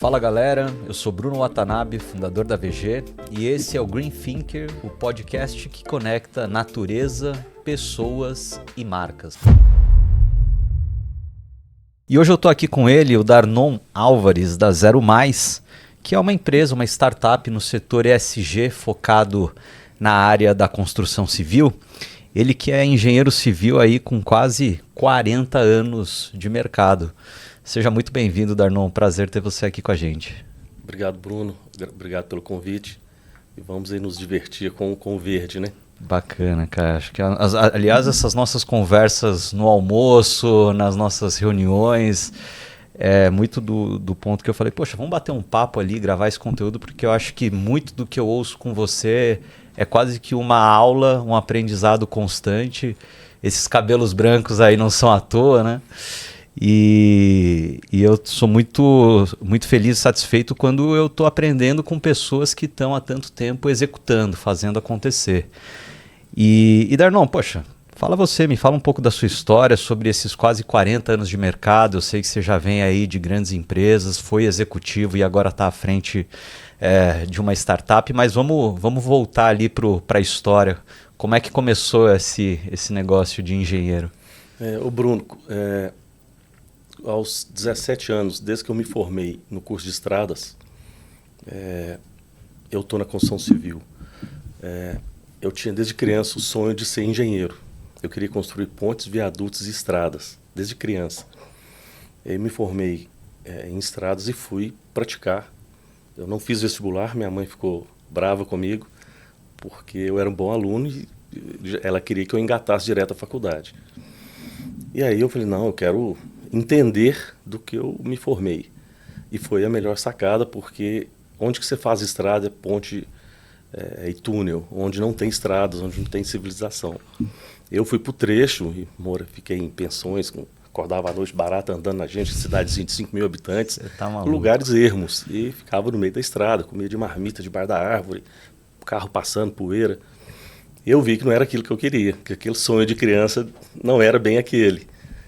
Fala galera, eu sou Bruno Watanabe, fundador da VG, e esse é o Green Thinker, o podcast que conecta natureza, pessoas e marcas. E hoje eu tô aqui com ele, o Darnon Álvares, da Zero Mais, que é uma empresa, uma startup no setor ESG focado na área da construção civil. Ele que é engenheiro civil aí com quase 40 anos de mercado. Seja muito bem-vindo, Darnon. Prazer ter você aqui com a gente. Obrigado, Bruno. Obrigado pelo convite. E vamos aí nos divertir com o verde, né? Bacana, cara. Acho que, aliás, essas nossas conversas no almoço, nas nossas reuniões, é muito do ponto que eu falei, poxa, vamos bater um papo ali, gravar esse conteúdo, porque eu acho que muito do que eu ouço com você é quase que uma aula, um aprendizado constante. Esses cabelos brancos aí não são à toa, né? E eu sou muito feliz e satisfeito quando eu estou aprendendo com pessoas que estão há tanto tempo executando, fazendo acontecer. E Darnon, poxa, me fala um pouco da sua história sobre esses quase 40 anos de mercado. Eu sei que você já vem aí de grandes empresas, foi executivo e agora está à frente de uma startup, mas vamos voltar ali para a história. Como é que começou esse negócio de engenheiro? O Bruno, aos 17 anos, desde que eu me formei no curso de estradas, eu estou na construção civil. Eu tinha desde criança o sonho de ser engenheiro. Eu queria construir pontes, viadutos e estradas, desde criança. Eu me formei em estradas e fui praticar. Eu não fiz vestibular, minha mãe ficou brava comigo, porque eu era um bom aluno e ela queria que eu engatasse direto à faculdade. E aí eu falei, não, eu quero entender do que eu me formei. E foi a melhor sacada, porque onde que você faz estrada, ponte e túnel, onde não tem estradas, onde não tem civilização. Eu fui pro trecho e fiquei em pensões, acordava à noite barata andando na gente, cidadezinha de 5 mil habitantes, lugares ermos, e ficava no meio da estrada, comia de marmita debaixo da árvore, carro passando, poeira. Eu vi que não era aquilo que eu queria, que aquele sonho de criança não era bem aquele.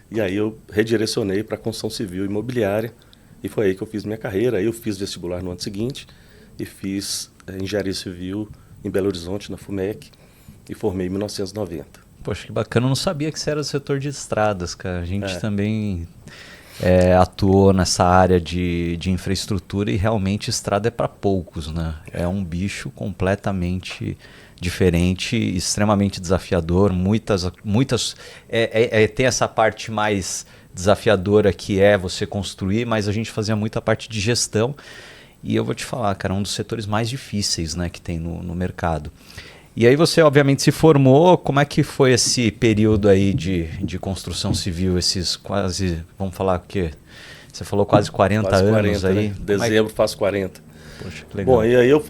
E aí eu redirecionei para a construção civil e imobiliária, e foi aí que eu fiz minha carreira. Aí eu fiz vestibular no ano seguinte e fiz engenharia civil em Belo Horizonte, na FUMEC, e formei em 1990. Poxa, que bacana. Eu não sabia que você era do setor de estradas, cara. A gente também atuou nessa área de infraestrutura e realmente estrada é para poucos, né? É um bicho completamente diferente, extremamente desafiador. Tem essa parte mais desafiadora que é você construir, mas a gente fazia muita parte de gestão. E eu vou te falar, cara, um dos setores mais difíceis, né, que tem no mercado. E aí você, obviamente, se formou. Como é que foi esse período aí de construção civil, esses quase, vamos falar o quê? Você falou quase 40 quase anos 40, aí. Né? Dezembro faço 40. Poxa, que legal. Bom, e aí eu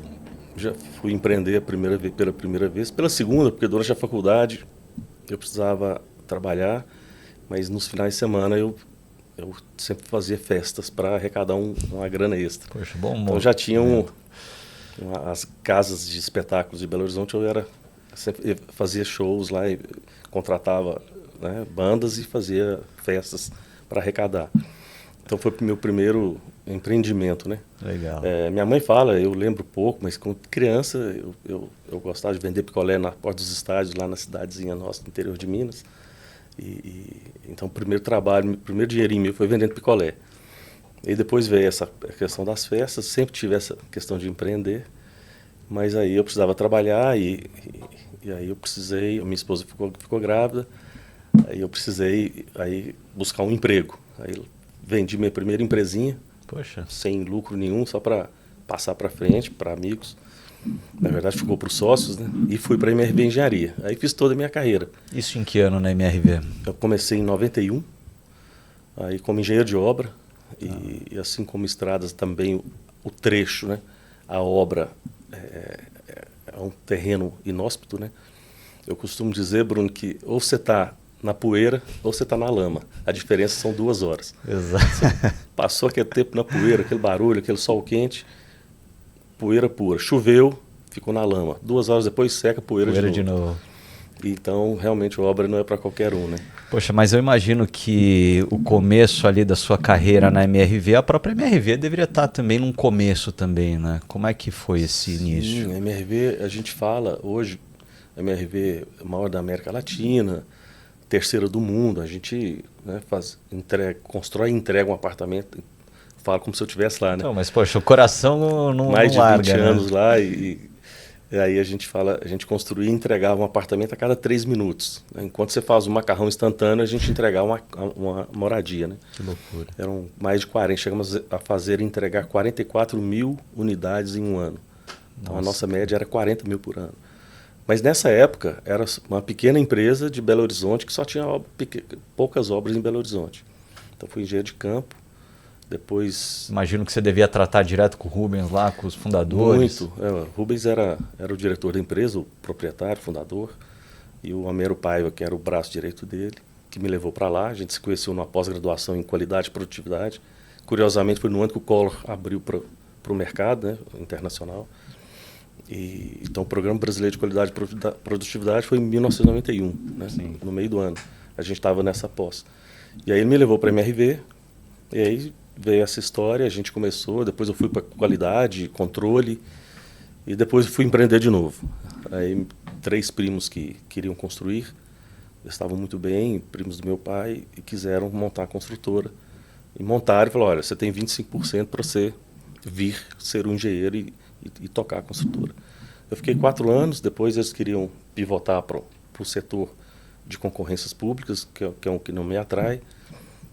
já fui empreender pela primeira vez, pela segunda, porque durante a faculdade eu precisava trabalhar, mas nos finais de semana eu sempre fazia festas para arrecadar uma grana extra. Poxa, bom. Então já tinha as casas de espetáculos de Belo Horizonte, eu sempre fazia shows lá, e contratava, né, bandas e fazia festas para arrecadar. Então foi o meu primeiro empreendimento, né? Legal. Minha mãe fala, eu lembro pouco, mas quando criança eu gostava de vender picolé na porta dos estádios, lá na cidadezinha nossa, no interior de Minas. Então o primeiro dinheirinho meu foi vendendo picolé. E depois veio essa questão das festas, sempre tive essa questão de empreender, mas aí eu precisava trabalhar e aí eu precisei, minha esposa ficou grávida, aí eu precisei buscar um emprego. Aí eu vendi minha primeira empresinha, Poxa, sem lucro nenhum, só para passar para frente, para amigos. Na verdade ficou para os sócios, né? E fui para a MRV Engenharia. Aí fiz toda a minha carreira. isso em que ano na MRV? Eu comecei em 91, aí como engenheiro de obra, e assim como estradas também, o trecho, né? A obra é um terreno inóspito, né? Eu costumo dizer, Bruno, que ou você está na poeira ou você está na lama. A diferença são 2 horas. Exato. Você passou aquele tempo na poeira, aquele barulho, aquele sol quente, poeira pura. Choveu, ficou na lama. 2 horas depois seca, poeira de novo. Então, realmente, a obra não é para qualquer um, né? Poxa, mas eu imagino que o começo ali da sua carreira na MRV, a própria MRV deveria estar também num começo também, né? Como é que foi esse início? Sim, a MRV, a gente fala hoje, a MRV é a maior da América Latina, terceira do mundo. A gente, né, constrói e entrega um apartamento, falo como se eu estivesse lá, né? Não, mas poxa, o coração não Mais de larga, 20 né? anos lá e aí a gente fala, a gente construía e entregava um apartamento a cada 3 minutos, né? Enquanto você faz um macarrão instantâneo, a gente entregava uma moradia, né? Que loucura. Eram mais de 40, chegamos a fazer e entregar 44 mil unidades em um ano. Então a nossa média era 40 mil por ano. Mas nessa época era uma pequena empresa de Belo Horizonte que só tinha poucas obras em Belo Horizonte. Então fui engenheiro de campo, depois... Imagino que você devia tratar direto com o Rubens lá, com os fundadores. Muito. O Rubens era o diretor da empresa, o proprietário, fundador, e o Homero Paiva, que era o braço direito dele, que me levou para lá. A gente se conheceu numa pós-graduação em qualidade e produtividade. Curiosamente, foi no ano que o Collor abriu para o mercado, né, internacional. Então, o Programa Brasileiro de Qualidade e Produtividade foi em 1991, né, no meio do ano. A gente estava nessa pós. E aí ele me levou para a MRV, e aí veio essa história, a gente começou, depois eu fui para qualidade, controle, e depois fui empreender de novo. Aí 3 primos que queriam construir, estavam muito bem, primos do meu pai, e quiseram montar a construtora. E montaram e falaram, olha, você tem 25% para você vir ser um engenheiro e tocar a construtora. Eu fiquei 4 anos, depois eles queriam pivotar para o setor de concorrências públicas, que é um que não me atrai.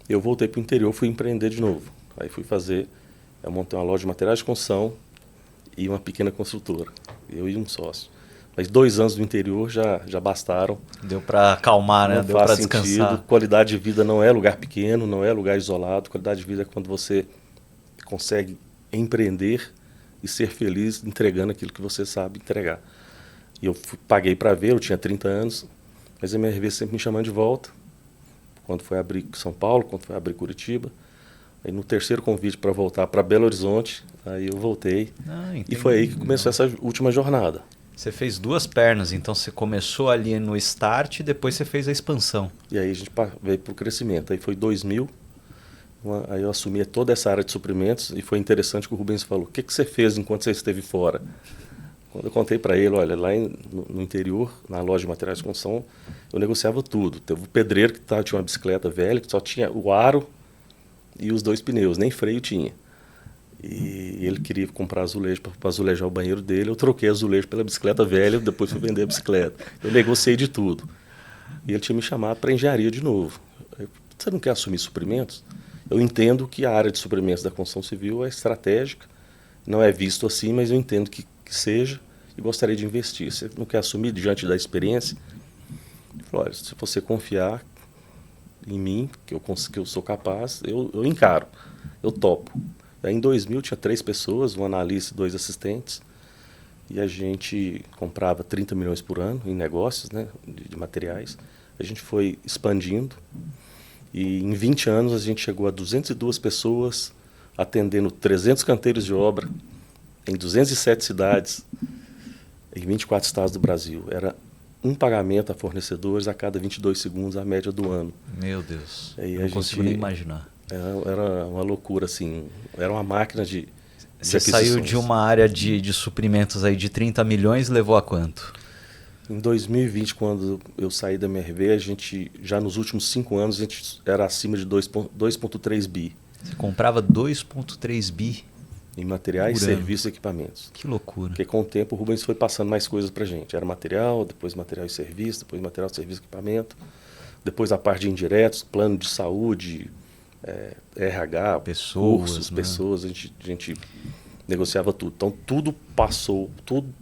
Eu voltei para o interior, fui empreender de novo. Aí eu montei uma loja de materiais de construção e uma pequena construtora, eu e um sócio. Mas 2 anos no interior já bastaram. Deu para acalmar, né? Não Deu para faz descansar. sentido. Qualidade de vida não é lugar pequeno, não é lugar isolado. Qualidade de vida é quando você consegue empreender e ser feliz entregando aquilo que você sabe entregar. E eu paguei para ver, eu tinha 30 anos, mas a MRV sempre me chamando de volta. Quando foi abrir São Paulo, quando foi abrir Curitiba. Aí no terceiro convite para voltar para Belo Horizonte, aí eu voltei. E foi aí que começou essa última jornada. Você fez 2 pernas, então você começou ali no start e depois você fez a expansão. E aí a gente veio para o crescimento. Aí foi 2000, aí eu assumi toda essa área de suprimentos e foi interessante que o Rubens falou, o que você fez enquanto você esteve fora? Quando eu contei para ele, olha, lá no interior, na loja de materiais de construção, eu negociava tudo. Teve o pedreiro que tinha uma bicicleta velha, que só tinha o aro e os 2 pneus, nem freio tinha. E ele queria comprar azulejo para azulejar o banheiro dele. Eu troquei azulejo pela bicicleta velha, depois fui vender a bicicleta. Eu negociei de tudo. E ele tinha me chamado para engenharia de novo. Você não quer assumir suprimentos? Eu entendo que a área de suprimentos da construção civil é estratégica, não é visto assim, mas eu entendo que seja e gostaria de investir. Você não quer assumir diante da experiência? Ele falou, olha, se você confiar em mim, que eu sou capaz, eu encaro, eu topo. Aí, em 2000 tinha 3 pessoas, um analista e 2 assistentes, e a gente comprava 30 milhões por ano em negócios, né, de materiais. A gente foi expandindo e em 20 anos a gente chegou a 202 pessoas, atendendo 300 canteiros de obra em 207 cidades, em 24 estados do Brasil. Era um pagamento a fornecedores a cada 22 segundos, a média do ano. Meu Deus, não consigo nem imaginar. Era uma loucura, assim, era uma máquina de Você saiu de uma área de suprimentos aí de 30 milhões e levou a quanto? Em 2020, quando eu saí da MRV, a gente, já nos últimos 5 anos, a gente era acima de 2,3 bi. Você comprava 2,3 bi? Em materiais, serviços e equipamentos. Que loucura. Porque com o tempo o Rubens foi passando mais coisas para a gente. Era material, depois material e serviço, depois material, serviço e equipamento. Depois a parte de indiretos, plano de saúde, RH, cursos, pessoas, a gente negociava tudo. Então tudo passou,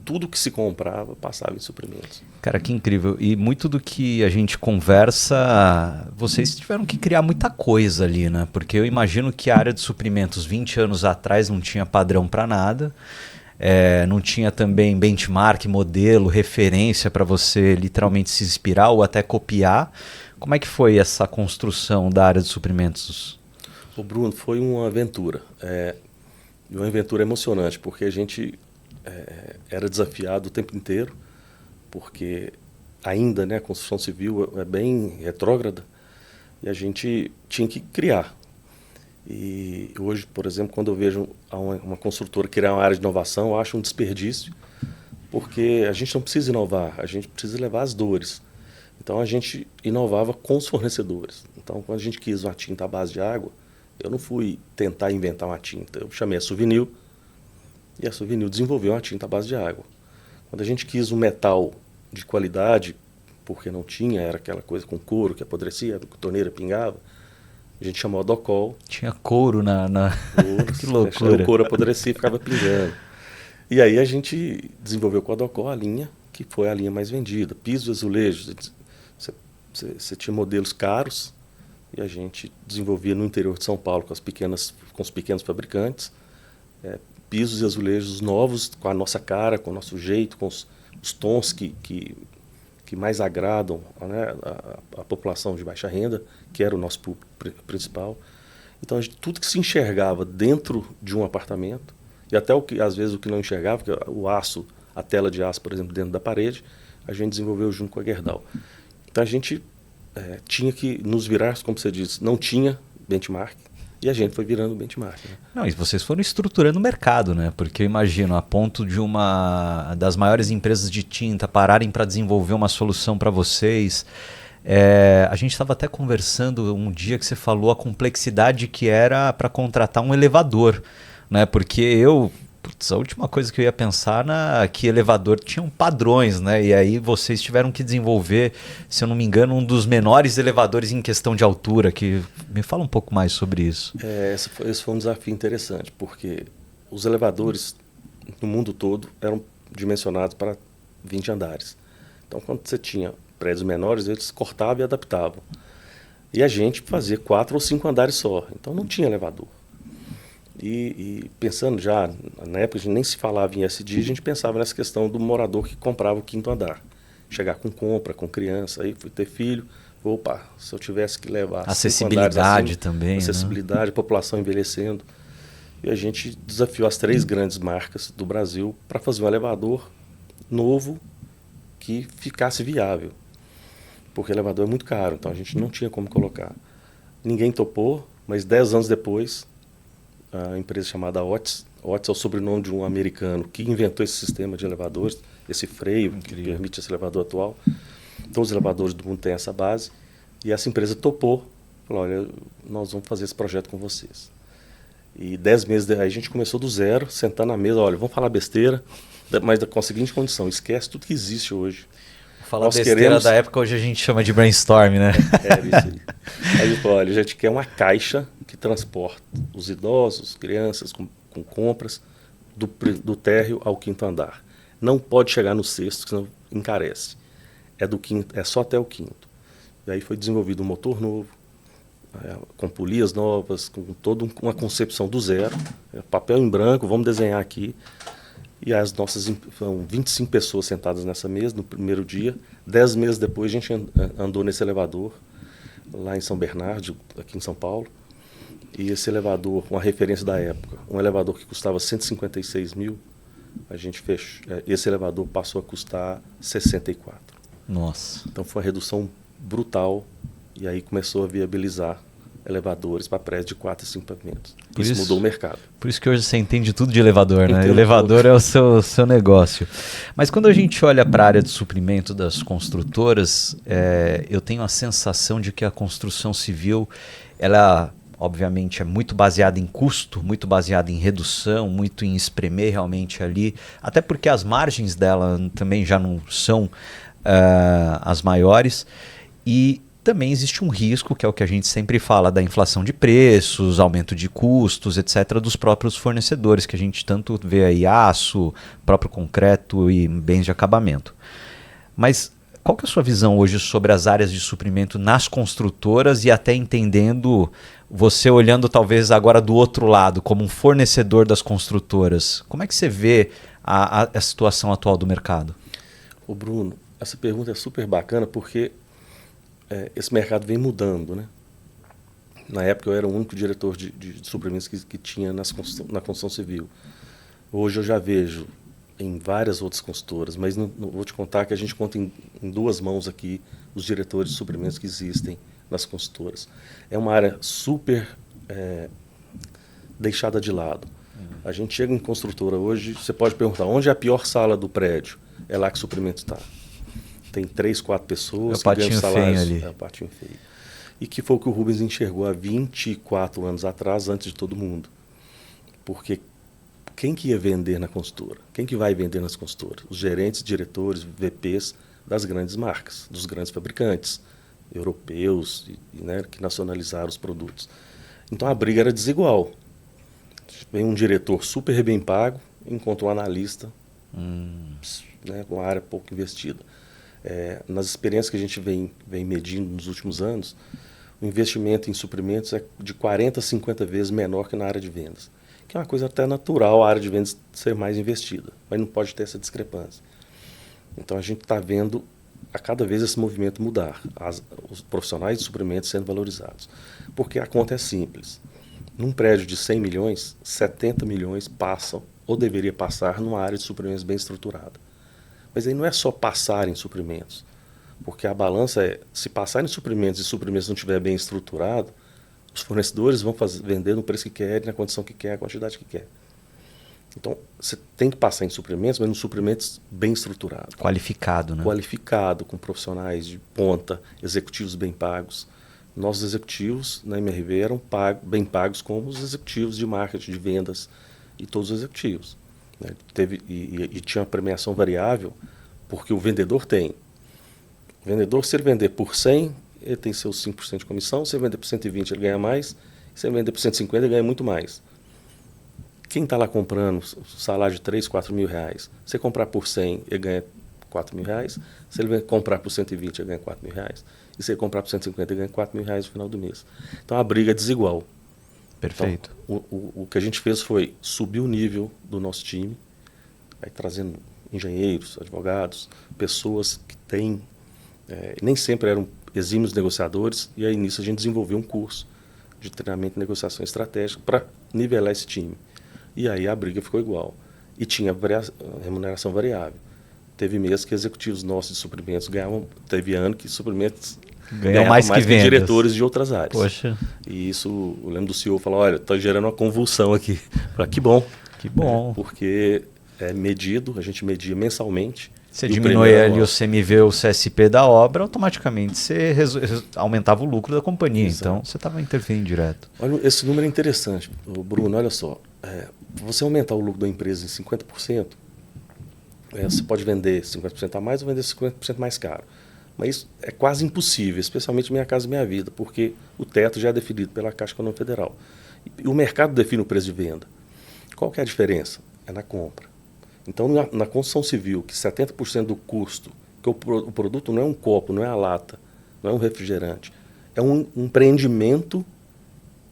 tudo que se comprava passava em suprimentos. Cara, que incrível. E muito do que a gente conversa, vocês tiveram que criar muita coisa ali, né? Porque eu imagino que a área de suprimentos 20 anos atrás não tinha padrão para nada. Não tinha também benchmark, modelo, referência para você literalmente se inspirar ou até copiar. Como é que foi essa construção da área de suprimentos? O Bruno, foi uma aventura. Uma aventura emocionante, porque a gente era desafiado o tempo inteiro, porque ainda, né, a construção civil é bem retrógrada, e a gente tinha que criar. E hoje, por exemplo, quando eu vejo uma construtora criar uma área de inovação, eu acho um desperdício, porque a gente não precisa inovar, a gente precisa levar as dores. Então a gente inovava com os fornecedores. Então quando a gente quis uma tinta à base de água, eu não fui tentar inventar uma tinta. Eu chamei a Suvinil e a Suvinil desenvolveu uma tinta à base de água. Quando a gente quis um metal de qualidade, porque não tinha, era aquela coisa com couro que apodrecia, a torneira pingava, a gente chamou a Docol. Tinha couro Couro, que loucura. O couro apodrecia e ficava pingando. E aí a gente desenvolveu com a Docol a linha, que foi a linha mais vendida. Pisos e azulejos. Você tinha modelos caros e a gente desenvolvia no interior de São Paulo com os pequenos fabricantes. Pisos e azulejos novos, com a nossa cara, com o nosso jeito, com os tons que mais agradam, né, a população de baixa renda, que era o nosso público principal. Então, tudo que se enxergava dentro de um apartamento, e até às vezes o que não enxergava, que o aço, a tela de aço, por exemplo, dentro da parede, a gente desenvolveu junto com a Gerdau. Então, a gente tinha que nos virar, como você disse, não tinha benchmark, e a gente foi virando benchmark. Né? Não, e vocês foram estruturando o mercado, né? Porque eu imagino, a ponto de uma das maiores empresas de tinta pararem para desenvolver uma solução para vocês. A gente estava até conversando um dia que você falou a complexidade que era para contratar um elevador, né? Porque a última coisa que eu ia pensar que elevador tinham padrões, né? E aí vocês tiveram que desenvolver, se eu não me engano, um dos menores elevadores em questão de altura. Me fala um pouco mais sobre isso. Esse foi um desafio interessante, porque os elevadores no mundo todo eram dimensionados para 20 andares. Então, quando você tinha prédios menores, eles cortavam e adaptavam. E a gente fazia 4 ou 5 andares só, então não tinha elevador. E pensando já, na época a gente nem se falava em SD, a gente pensava nessa questão do morador que comprava o 5º andar. Chegar com compra, com criança, aí fui ter filho, opa, se eu tivesse que levar acessibilidade também, acessibilidade, né? População envelhecendo. E a gente desafiou as 3 grandes marcas do Brasil para fazer um elevador novo que ficasse viável. Porque o elevador é muito caro, então a gente não tinha como colocar. Ninguém topou, mas 10 anos depois, a empresa chamada Otis é o sobrenome de um americano que inventou esse sistema de elevadores, esse freio que permite esse elevador atual. Todos os elevadores do mundo têm essa base. E essa empresa topou, falou, olha, nós vamos fazer esse projeto com vocês. E 10 meses aí a gente começou do zero, sentar na mesa, olha, vamos falar besteira, mas com a seguinte condição, esquece tudo que existe hoje. Falar besteira da época, hoje a gente chama de brainstorm, né? Isso aí. Aí a gente falou, olha, a gente quer uma caixa que transporta os idosos, crianças com compras do térreo ao 5º andar. Não pode chegar no 6º, senão encarece. É só até o 5º. E aí foi desenvolvido um motor novo, com polias novas, com toda uma concepção do zero. Papel em branco, vamos desenhar aqui. E foram 25 pessoas sentadas nessa mesa no primeiro dia. 10 meses depois a gente andou nesse elevador, lá em São Bernardo, aqui em São Paulo. E esse elevador, uma referência da época, um elevador que custava 156 mil, esse elevador passou a custar 64. Nossa. Então foi uma redução brutal e aí começou a viabilizar elevadores para prédios de 4 e 5 pavimentos. Isso mudou o mercado. Por isso que hoje você entende tudo de elevador, né? Elevador é o seu negócio. Mas quando a gente olha para a área de suprimento das construtoras, eu tenho a sensação de que a construção civil, ela obviamente é muito baseada em custo, muito baseada em redução, muito em espremer realmente ali, até porque as margens dela também já não são as maiores, e também existe um risco, que é o que a gente sempre fala, da inflação de preços, aumento de custos, etc., dos próprios fornecedores, que a gente tanto vê aí, aço, próprio concreto e bens de acabamento. Mas qual que é a sua visão hoje sobre as áreas de suprimento nas construtoras e até entendendo, você olhando talvez agora do outro lado, como um fornecedor das construtoras, como é que você vê a situação atual do mercado? Ô Bruno, essa pergunta é super bacana porque esse mercado vem mudando, né? Na época eu era o único diretor de suprimentos que tinha na construção civil. Hoje eu já vejo em várias outras consultoras, mas não vou te contar que a gente conta em duas mãos aqui os diretores de suprimentos que existem nas consultoras. É uma área super deixada de lado. A gente chega em construtora hoje, você pode perguntar onde é a pior sala do prédio? É lá que o suprimento está. Tem 3, 4 pessoas que ganham salários. Ali. É o patinho feio. E que foi o que o Rubens enxergou há 24 anos atrás, antes de todo mundo. Porque quem que ia vender na consultora? Quem que vai vender nas consultoras? Os gerentes, diretores, VPs das grandes marcas, dos grandes fabricantes europeus né, que nacionalizaram os produtos. Então a briga era desigual. Vem um diretor super bem pago, encontra um analista né, com uma área pouco investida. Nas experiências que a gente vem medindo nos últimos anos, o investimento em suprimentos é de 40 a 50 vezes menor que na área de vendas. Que é uma coisa até natural a área de vendas ser mais investida, mas não pode ter essa discrepância. Então a gente está vendo a cada vez esse movimento mudar, os profissionais de suprimentos sendo valorizados. Porque a conta é simples. Num prédio de 100 milhões, 70 milhões passam, ou deveria passar, numa área de suprimentos bem estruturada. Mas aí não é só passar em suprimentos, porque a balança é, se passar em suprimentos e suprimentos não estiver bem estruturado, os fornecedores vão vender no preço que querem, na condição que quer, a quantidade que quer. Então, você tem que passar em suprimentos, mas nos suprimentos bem estruturados. Qualificado, né? Qualificado, com profissionais de ponta, executivos bem pagos. Nossos executivos na MRV eram bem pagos como os executivos de marketing, de vendas e todos os executivos. Né? E tinha uma premiação variável, porque o vendedor tem. O vendedor, se ele vender por 100, ele tem seus 5% de comissão. Se ele vender por 120, ele ganha mais. Se ele vender por 150, ele ganha muito mais. Quem está lá comprando salário de 3, 4 mil reais, se ele comprar por 100, ele ganha 4 mil reais. Se ele comprar por 120, ele ganha 4 mil reais. E se ele comprar por 150, ele ganha 4 mil reais no final do mês. Então a briga é desigual. Perfeito. Então, o que a gente fez foi subir o nível do nosso time, aí trazendo engenheiros, advogados, pessoas que têm, nem sempre eram exímios negociadores, e aí nisso a gente desenvolveu um curso de treinamento e negociação estratégica para nivelar esse time. E aí a briga ficou igual. E tinha remuneração variável. Teve meses que executivos nossos de suprimentos ganhavam, teve ano que suprimentos ganhavam mais que diretores de outras áreas. Poxa. E isso, eu lembro do CEO falar, olha, está gerando uma convulsão aqui. Falei, que bom. Que bom. Porque é medido, a gente media mensalmente. Você diminui ali o CMV, o CSP da obra, automaticamente você aumentava o lucro da companhia. Exato. Então você estava interferindo direto. Olha, esse número é interessante, Bruno, olha só. Você aumentar o lucro da empresa em 50%, você pode vender 50% a mais ou vender 50% mais caro. Mas isso é quase impossível, especialmente Minha Casa Minha Vida, porque o teto já é definido pela Caixa Econômica Federal. E o mercado define o preço de venda. Qual que é a diferença? É na compra. Então, na construção civil, que 70% do custo, que o produto não é um copo, não é a lata, não é um refrigerante, é um empreendimento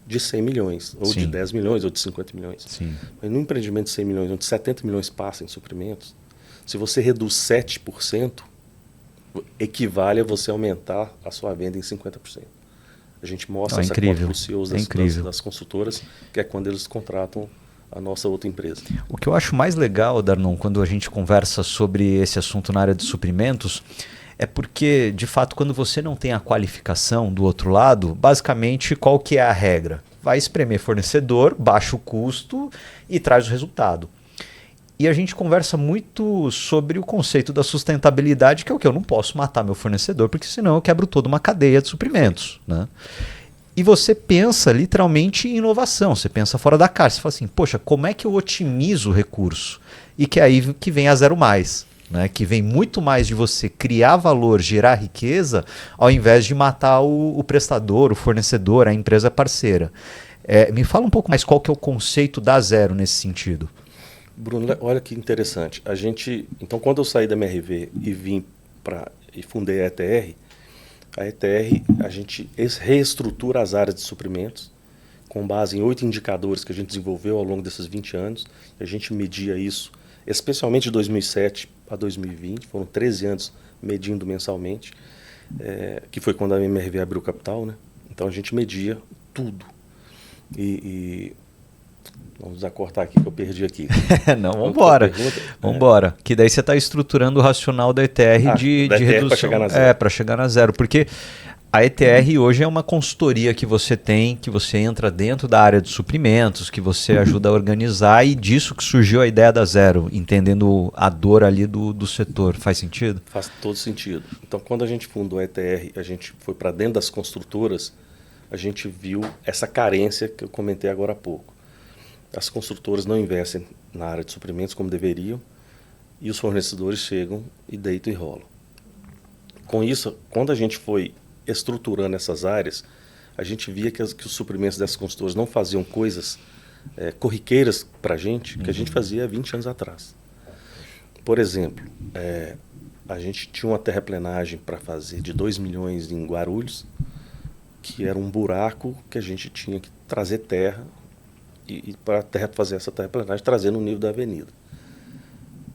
de 100 milhões, ou Sim. de 10 milhões, ou de 50 milhões. Sim. Mas num empreendimento de 100 milhões, onde 70 milhões passam em suprimentos, se você reduz 7%, equivale a você aumentar a sua venda em 50%. A gente mostra essa conta para os CEOs das consultoras, que é quando eles contratam a nossa outra empresa. O que eu acho mais legal, Darnon, quando a gente conversa sobre esse assunto na área de suprimentos, é porque, de fato, quando você não tem a qualificação do outro lado, basicamente, qual que é a regra? Vai espremer fornecedor, baixa o custo e traz o resultado. E a gente conversa muito sobre o conceito da sustentabilidade, que é o que eu não posso matar meu fornecedor, porque senão eu quebro toda uma cadeia de suprimentos, né? E você pensa literalmente em inovação, você pensa fora da caixa, você fala assim, poxa, como é que eu otimizo o recurso? E que é aí que vem a Zero Mais, né? Que vem muito mais de você criar valor, gerar riqueza, ao invés de matar o prestador, o fornecedor, a empresa parceira. Me fala um pouco mais qual que é o conceito da Zero nesse sentido. Bruno, olha que interessante. Então, quando eu saí da MRV e fundei a ETR, a gente reestrutura as áreas de suprimentos com base em 8 indicadores que a gente desenvolveu ao longo desses 20 anos. A gente media isso, especialmente de 2007 a 2020, foram 13 anos medindo mensalmente, que foi quando a MRV abriu capital, né? Então a gente media tudo. E Vamos acortar aqui que eu perdi aqui. Não, vambora. Vambora. Que daí você está estruturando o racional da ETR de redução. Para chegar na zero. Para chegar na zero. Porque a ETR hoje é uma consultoria que você tem, que você entra dentro da área de suprimentos, que você ajuda a organizar, e disso que surgiu a ideia da Zero, entendendo a dor ali do setor. Faz sentido? Faz todo sentido. Então, quando a gente fundou a ETR, a gente foi para dentro das construtoras, a gente viu essa carência que eu comentei agora há pouco. As construtoras não investem na área de suprimentos como deveriam, e os fornecedores chegam e deitam e rolam. Com isso, quando a gente foi estruturando essas áreas, a gente via que os suprimentos dessas construtoras não faziam coisas corriqueiras para a gente, que a gente fazia há 20 anos atrás. Por exemplo, a gente tinha uma terraplenagem para fazer de 2 milhões em Guarulhos, que era um buraco que a gente tinha que trazer terra e para fazer essa terraplenagem, trazer no nível da avenida.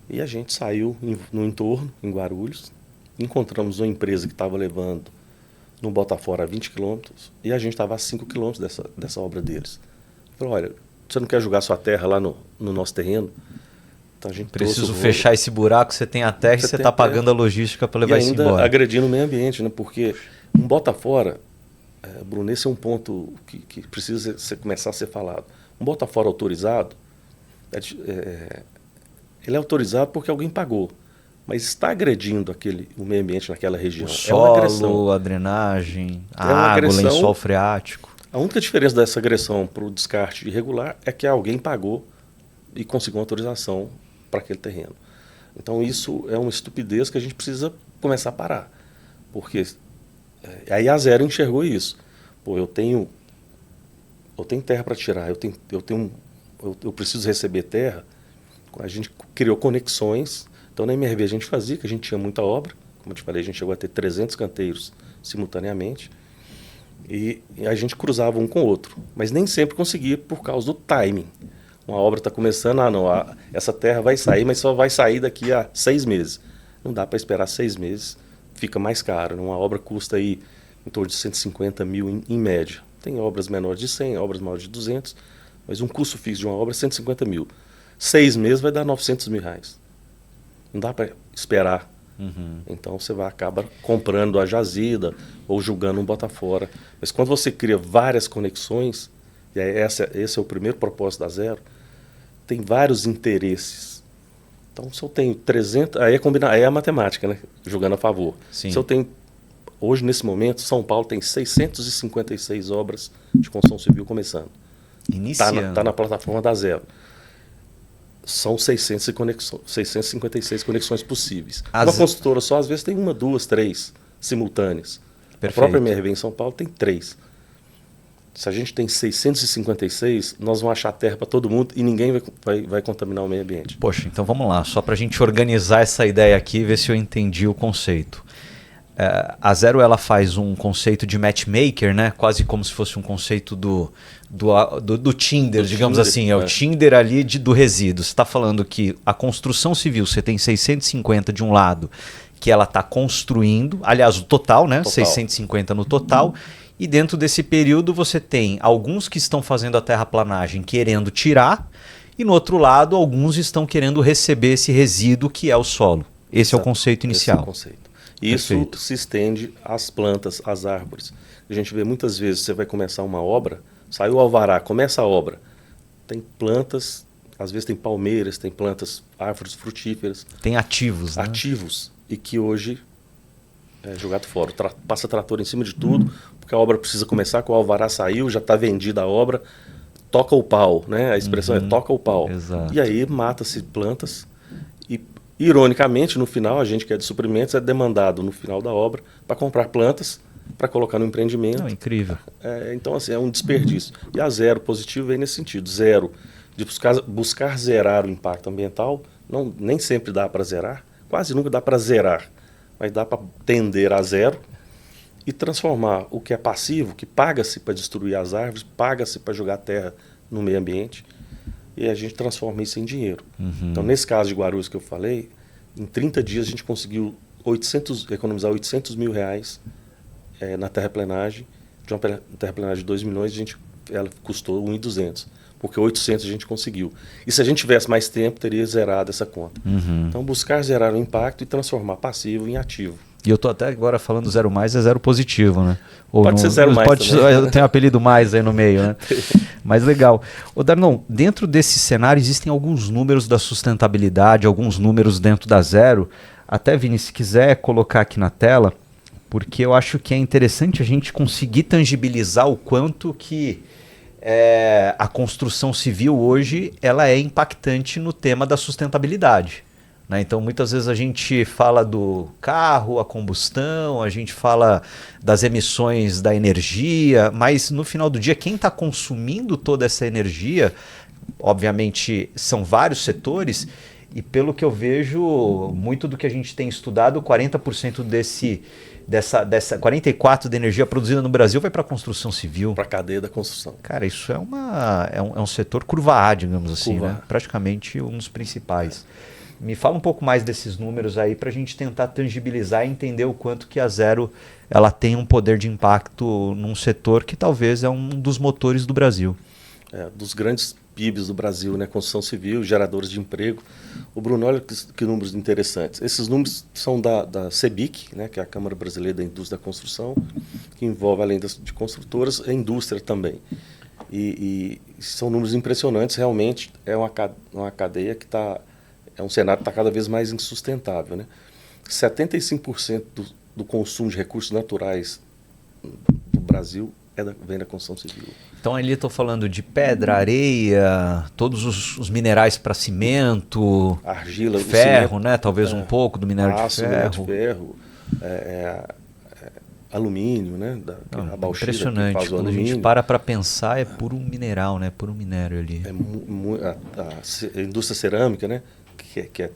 E a gente saiu no entorno, em Guarulhos, encontramos uma empresa que estava levando no Botafora a 20 quilômetros, e a gente estava a 5 quilômetros dessa obra deles. Falou, olha, você não quer jogar sua terra lá no nosso terreno? Então a gente preciso fechar esse buraco, você tem a terra e você está pagando a logística para levar isso embora. E ainda agredindo o meio ambiente, né? Porque um Botafora, Bruno, esse é um ponto que precisa começar a ser falado. Um Botafora autorizado, ele é autorizado porque alguém pagou, mas está agredindo o meio ambiente naquela região. O solo, a drenagem, a água, o lençol freático. A única diferença dessa agressão para o descarte irregular é que alguém pagou e conseguiu uma autorização para aquele terreno. Então isso é uma estupidez que a gente precisa começar a parar. Porque aí a Zero enxergou isso. Pô, eu tenho terra para tirar, eu preciso receber terra. A gente criou conexões. Então, na MRV a gente fazia, que a gente tinha muita obra. Como eu te falei, a gente chegou a ter 300 canteiros simultaneamente. E a gente cruzava um com o outro. Mas nem sempre conseguia por causa do timing. Uma obra está começando, essa terra vai sair, mas só vai sair daqui a 6 meses. Não dá para esperar 6 meses, fica mais caro. Uma obra custa aí em torno de 150 mil em média. Tem obras menores de 100, obras maiores de 200, mas um custo fixo de uma obra é 150 mil. 6 meses vai dar 900 mil reais. Não dá para esperar. Então você acaba comprando a jazida ou julgando um Botafora. Mas quando você cria várias conexões, e esse é o primeiro propósito da Zero, tem vários interesses. Então se eu tenho 300, aí é a matemática, né? Jogando a favor. Sim. Se eu tenho, hoje nesse momento, São Paulo tem 656 obras de construção civil começando. Iniciando. Está na plataforma da Zero. São 656 conexões possíveis. Uma construtora só, às vezes, tem 1, 2, 3 simultâneas. Perfeito. A própria MRV em São Paulo tem 3. Se a gente tem 656, nós vamos achar terra para todo mundo e ninguém vai contaminar o meio ambiente. Poxa, então vamos lá. Só para a gente organizar essa ideia aqui e ver se eu entendi o conceito. A Zero ela faz um conceito de matchmaker, né? Quase como se fosse um conceito do Tinder, digamos assim. É o Tinder ali do resíduo. Você está falando que a construção civil, você tem 650 de um lado, que ela está construindo, aliás, o total, né? 650 no total. E dentro desse período você tem alguns que estão fazendo a terraplanagem querendo tirar, e no outro lado, alguns estão querendo receber esse resíduo que é o solo. Esse é o conceito inicial. Esse é o conceito. Isso se estende às plantas, às árvores. A gente vê muitas vezes, você vai começar uma obra, saiu o alvará, começa a obra. Tem plantas, às vezes tem palmeiras, tem plantas, árvores frutíferas. Tem ativos, né? Ativos, e que hoje é jogado fora. Passa trator em cima de tudo, porque a obra precisa começar, com o alvará saiu, já está vendida a obra, toca o pau, né? A expressão é toca o pau. Exato. E aí mata-se plantas. Ironicamente, no final, a gente que é de suprimentos é demandado no final da obra para comprar plantas, para colocar no empreendimento. Incrível. Então, assim, é um desperdício. E a Zero positivo vem nesse sentido. Zero, de buscar zerar o impacto ambiental, nem sempre dá para zerar, quase nunca dá para zerar, mas dá para tender a zero e transformar o que é passivo, que paga-se para destruir as árvores, paga-se para jogar terra no meio ambiente, e a gente transforma isso em dinheiro. Então, nesse caso de Guarulhos que eu falei, em 30 dias a gente conseguiu economizar 800 mil reais na terraplenagem. De uma terraplenagem de 2 milhões, ela custou 1.200. porque 800 a gente conseguiu. E se a gente tivesse mais tempo, teria zerado essa conta. Então, buscar zerar o impacto e transformar passivo em ativo. E eu tô até agora falando zero mais, é zero positivo, né? Ou pode ser zero mais pode, também. Tem um apelido mais aí no meio, né? Mas legal. Ô Darnon, dentro desse cenário existem alguns números da sustentabilidade, alguns números dentro da Zero. Até, Vini, se quiser colocar aqui na tela, porque eu acho que é interessante a gente conseguir tangibilizar o quanto que a construção civil hoje ela é impactante no tema da sustentabilidade. Então, muitas vezes a gente fala do carro, a combustão, a gente fala das emissões da energia, mas no final do dia, quem está consumindo toda essa energia, obviamente, são vários setores, e pelo que eu vejo, muito do que a gente tem estudado, 40% dessa 44% da energia produzida no Brasil vai para a construção civil. Para a cadeia da construção. Cara, isso é um setor curva A, digamos assim, né? Praticamente um dos principais. Me fala um pouco mais desses números aí para a gente tentar tangibilizar e entender o quanto que a Zero ela tem um poder de impacto num setor que talvez é um dos motores do Brasil. Dos grandes PIBs do Brasil, né? Construção civil, geradores de emprego. O Bruno, olha que números interessantes. Esses números são da CEBIC, né? Que é a Câmara Brasileira da Indústria da Construção, que envolve, além de construtoras, a indústria também. E são números impressionantes, realmente é uma cadeia que está... É um cenário que está cada vez mais insustentável, né? 75% do consumo de recursos naturais do Brasil vem da construção civil. Então ali estou falando de pedra, areia, todos os minerais para cimento, argila, ferro, cimento, né? Talvez um pouco do minério aço, de ferro. Alumínio, né? A bauxita, impressionante. Que faz o Quando alumínio. a gente para pensar, é puro mineral, né? Puro minério ali. A indústria cerâmica, né?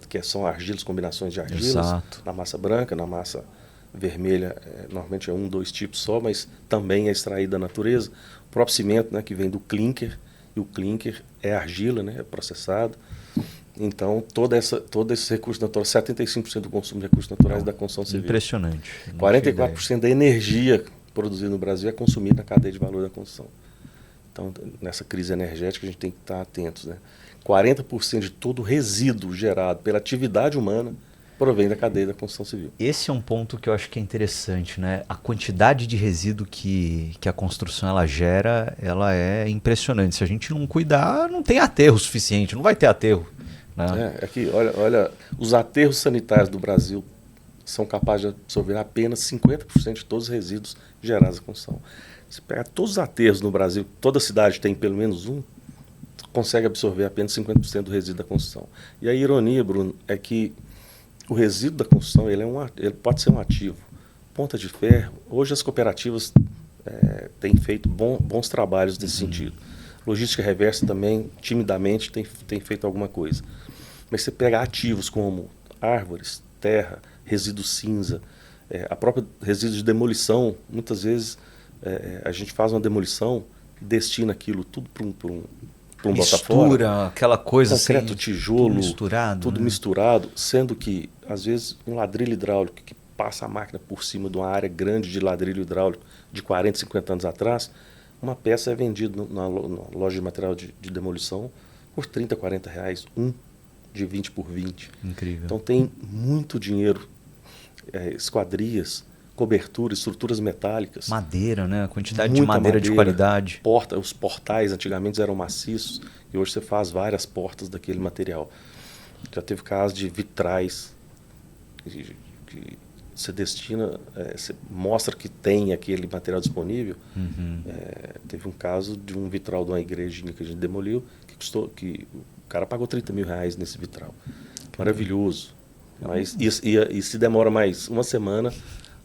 Que são argilas, combinações de argilas. Exato. Na massa branca, na massa vermelha, normalmente é 2 tipos só, mas também é extraído da natureza. O próprio cimento, né, que vem do clinker, e o clinker é argila, né, é processado. Então, todo esse recurso natural, 75% do consumo de recursos naturais da construção civil. Impressionante. 44% da energia produzida no Brasil é consumida na cadeia de valor da construção. Então, nessa crise energética, a gente tem que estar atentos, né? 40% de todo o resíduo gerado pela atividade humana provém da cadeia da construção civil. Esse é um ponto que eu acho que é interessante, né? A quantidade de resíduo que a construção ela gera, ela é impressionante. Se a gente não cuidar, não tem aterro suficiente, não vai ter aterro. Né? Aqui, olha, os aterros sanitários do Brasil são capazes de absorver apenas 50% de todos os resíduos gerados na construção. Se pegar todos os aterros no Brasil, toda cidade tem pelo menos um, consegue absorver apenas 50% do resíduo da construção. E a ironia, Bruno, é que o resíduo da construção ele pode ser um ativo. Ponta de ferro, hoje as cooperativas têm feito bons trabalhos nesse sentido. Logística reversa também, timidamente, tem feito alguma coisa. Mas você pega ativos como árvores, terra, resíduo cinza, a própria resíduo de demolição, muitas vezes a gente faz uma demolição, destina aquilo tudo para um mistura, aquela coisa concreto, assim, tijolo, tudo misturado, misturado, sendo que, às vezes, um ladrilho hidráulico que passa a máquina por cima de uma área grande de ladrilho hidráulico de 40, 50 anos atrás, uma peça é vendida na loja de material de demolição por 30, 40 reais, de 20 por 20. Incrível. Então tem muito dinheiro, esquadrias, coberturas, estruturas metálicas. Madeira, né? A quantidade de madeira de qualidade. Os portais antigamente eram maciços e hoje você faz várias portas daquele material. Já teve casos de vitrais que você destina, você mostra que tem aquele material disponível. Teve um caso de um vitral de uma igreja que a gente demoliu que o cara pagou 30 mil reais nesse vitral. Maravilhoso. Mas e se demora mais uma semana,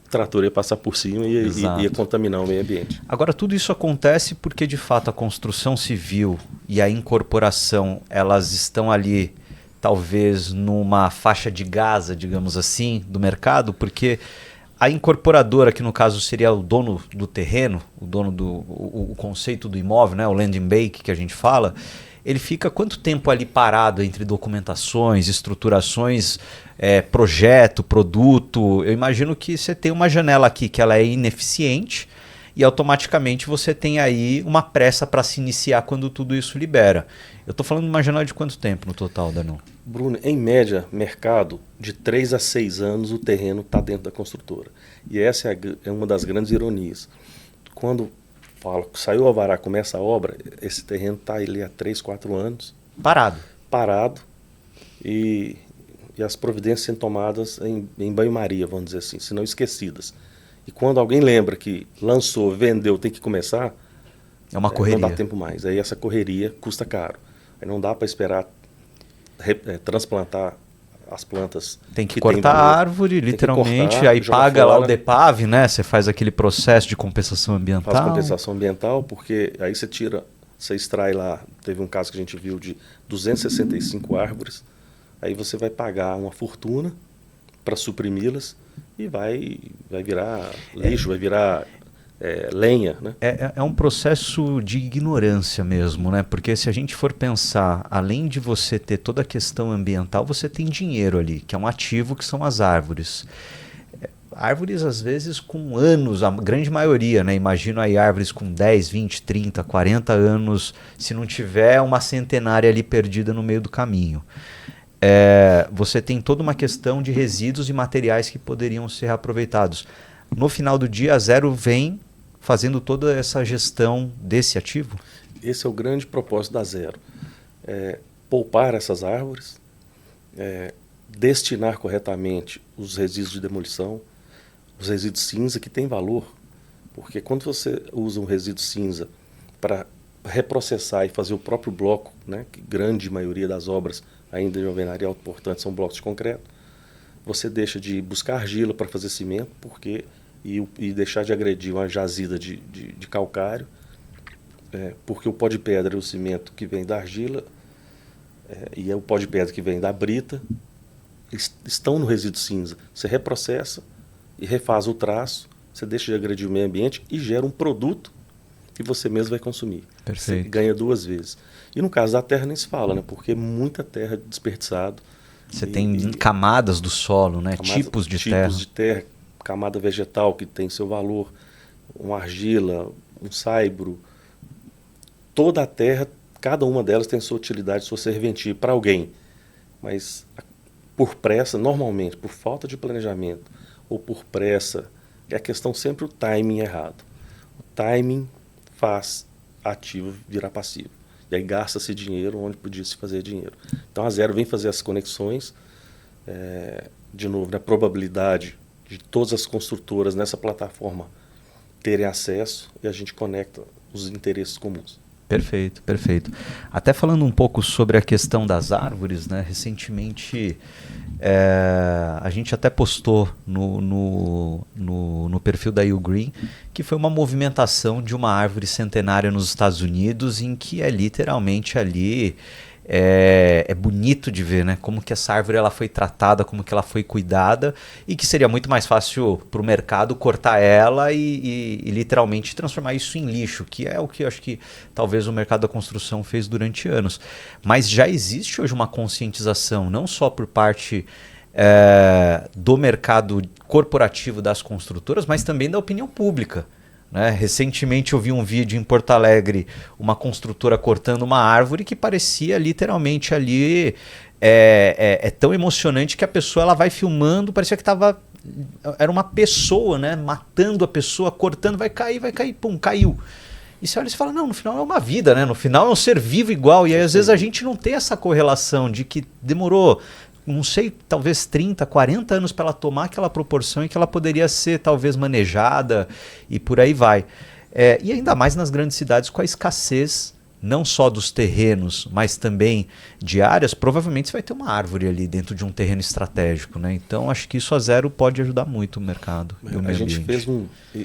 o trator ia passar por cima e ia contaminar o meio ambiente. Agora, tudo isso acontece porque, de fato, a construção civil e a incorporação, elas estão ali, talvez, numa faixa de Gaza, digamos assim, do mercado, porque a incorporadora, que no caso seria o dono do terreno, o dono o conceito do imóvel, né, o landing bank que a gente fala, ele fica quanto tempo ali parado entre documentações, estruturações, projeto, produto? Eu imagino que você tem uma janela aqui que ela é ineficiente e automaticamente você tem aí uma pressa para se iniciar quando tudo isso libera. Eu estou falando de uma janela de quanto tempo no total, Danão? Bruno, em média, mercado, de 3 a 6 anos o terreno está dentro da construtora. E essa é uma das grandes ironias. Quando fala, saiu o alvará, começa a obra, esse terreno está ali há 3, 4 anos. Parado. E as providências sendo tomadas em banho-maria, vamos dizer assim, se não esquecidas. E quando alguém lembra que lançou, vendeu, tem que começar, é uma correria. Não dá tempo mais. Aí essa correria custa caro. Aí não dá para esperar transplantar as plantas. Tem que cortar a árvore, literalmente, cortar, aí paga fora, lá o DEPAV, né? Você faz aquele processo de compensação ambiental. Faz compensação ambiental, porque aí você extrai lá, teve um caso que a gente viu de 265 árvores, aí você vai pagar uma fortuna para suprimi-las e vai virar lixo, vai virar lenha, né? É um processo de ignorância mesmo, né? Porque se a gente for pensar, além de você ter toda a questão ambiental, você tem dinheiro ali, que é um ativo, que são as árvores. Árvores, às vezes, com anos, a grande maioria, né? Imagino aí árvores com 10, 20, 30, 40 anos, se não tiver uma centenária ali perdida no meio do caminho. Você tem toda uma questão de resíduos e materiais que poderiam ser reaproveitados. No final do dia, a Zero vem fazendo toda essa gestão desse ativo? Esse é o grande propósito da Zero. Poupar essas árvores, destinar corretamente os resíduos de demolição, os resíduos cinza, que tem valor, porque quando você usa um resíduo cinza para reprocessar e fazer o próprio bloco, né, que grande maioria das obras ainda de alvenaria autoportante são blocos de concreto, você deixa de buscar argila para fazer cimento, e deixar de agredir uma jazida de calcário, porque o pó de pedra e o cimento que vem da argila e o pó de pedra que vem da brita estão no resíduo cinza. Você reprocessa e refaz o traço, você deixa de agredir o meio ambiente e gera um produto que você mesmo vai consumir. Perfeito. Você ganha 2 vezes. E no caso da terra nem se fala, né? Porque muita terra desperdiçada. Você tem camadas do solo, né? Tipos de terra, camada vegetal que tem seu valor, uma argila, um saibro. Toda a terra, cada uma delas tem sua utilidade, sua serventia para alguém. Mas por pressa, normalmente, por falta de planejamento ou por pressa, é a questão sempre o timing errado. O timing faz ativo virar passivo. E aí gasta-se dinheiro onde podia se fazer dinheiro. Então a Zero vem fazer as conexões, de novo, na probabilidade de todas as construtoras nessa plataforma terem acesso e a gente conecta os interesses comuns. Perfeito, perfeito. Até falando um pouco sobre a questão das árvores, né? Recentemente a gente até postou no perfil da Ugreen que foi uma movimentação de uma árvore centenária nos Estados Unidos, em que é literalmente ali é bonito de ver, né? Como que essa árvore ela foi tratada, como que ela foi cuidada, e que seria muito mais fácil para o mercado cortar ela e literalmente transformar isso em lixo, que é o que eu acho que talvez o mercado da construção fez durante anos. Mas já existe hoje uma conscientização, não só por parte do mercado corporativo das construtoras, mas também da opinião pública. Né? Recentemente eu vi um vídeo em Porto Alegre, uma construtora cortando uma árvore que parecia literalmente ali, tão emocionante que a pessoa ela vai filmando, parecia que era uma pessoa, né? Matando a pessoa, cortando, vai cair, pum, caiu. E você olha e fala, não, no final é uma vida, né? No final é um ser vivo igual, e aí às vezes a gente não tem essa correlação de que demorou, não sei, talvez 30, 40 anos para ela tomar aquela proporção e que ela poderia ser talvez manejada e por aí vai. E ainda mais nas grandes cidades com a escassez não só dos terrenos, mas também de áreas, provavelmente você vai ter uma árvore ali dentro de um terreno estratégico, né? Então acho que isso a Zero pode ajudar muito o mercado. A gente fez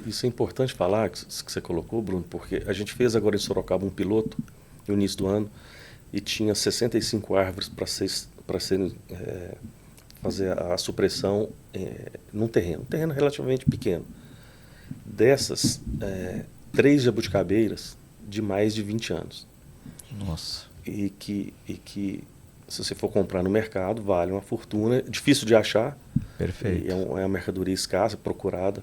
isso é importante falar, que você colocou, Bruno, porque a gente fez agora em Sorocaba um piloto no início do ano e tinha 65 árvores para serem fazer a supressão num terreno relativamente pequeno. Dessas, 3 jabuticabeiras de mais de 20 anos. Nossa. E que, se você for comprar no mercado, vale uma fortuna. Difícil de achar. Perfeito. É uma mercadoria escassa, procurada.